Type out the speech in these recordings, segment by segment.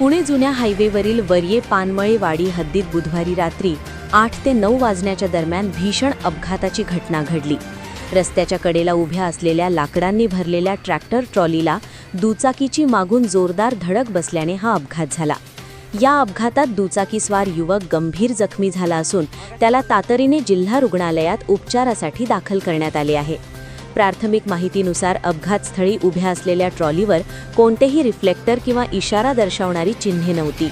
पुणे जुन्या हायवेवरील वरिये पानमळे वाडी हद्दीत बुधवारी रात्री 8 ते 9 वाजण्याच्या दरम्यान भीषण अपघाताची घटना घडली। रस्त्याच्या कडेला उभ्या असलेल्या लाकडांनी भरलेल्या ट्रॅक्टर ट्रॉलीला दुचाकीची मागून जोरदार धडक बसल्याने हा अपघात झाला। या अपघातात दुचाकीस्वार युवक गंभीर जखमी झाला असून त्याला तातडीने जिल्हा रुग्णालयात उपचारासाठी दाखल करण्यात आले आहे। प्राथमिक माहितीनुसार अपघातस्थळी उभ्या असलेल्या ट्रॉलीवर कोणतेही रिफ्लेक्टर किंवा इशारा दर्शवणारी चिन्हे नव्हती।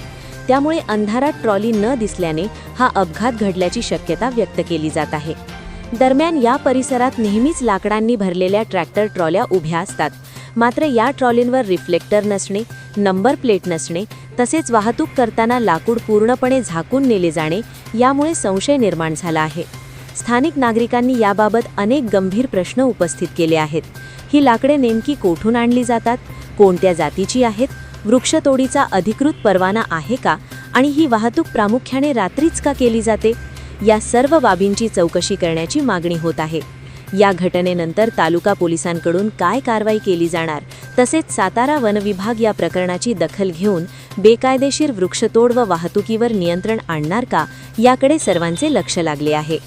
त्यामुळे अंधारात ट्रॉली न दिसल्याने हा अपघात घडल्याची शक्यता व्यक्त केली जात आहे। दरम्यान या परिसरात नेहमीच लाकडांनी भरलेल्या ट्रॅक्टर ट्रॉल्या उभ्या असतात, मात्र या ट्रॉलींवर रिफ्लेक्टर नसणे, नंबर प्लेट नसणे तसेच वाहतूक करताना लाकूड पूर्णपणे झाकून नेले जाणे यामुळे संशय निर्माण झाला आहे। स्थानिक नागरिकांनी याबाबत अनेक गंभीर प्रश्न उपस्थित केले आहेत। ही लाकडे नेमकी कोठून आणली जातात, कोणत्या जातीची आहेत, वृक्षतोडीचा अधिकृत परवाना आहे का आणि ही वाहतूक प्रामुख्याने रात्रीच का केली जाते, या सर्व बाबींची चौकशी करण्याची मागणी होत आहे। या घटनेनंतर तालुका पोलिसांकडून काय कारवाई केली जाणार, तसेच सातारा वन विभाग या प्रकरणाची दखल घेऊन बेकायदेशीर वृक्षतोड व वाहतुकीवर नियंत्रण आणणार का, याकडे सर्वांचे लक्ष लागले आहे।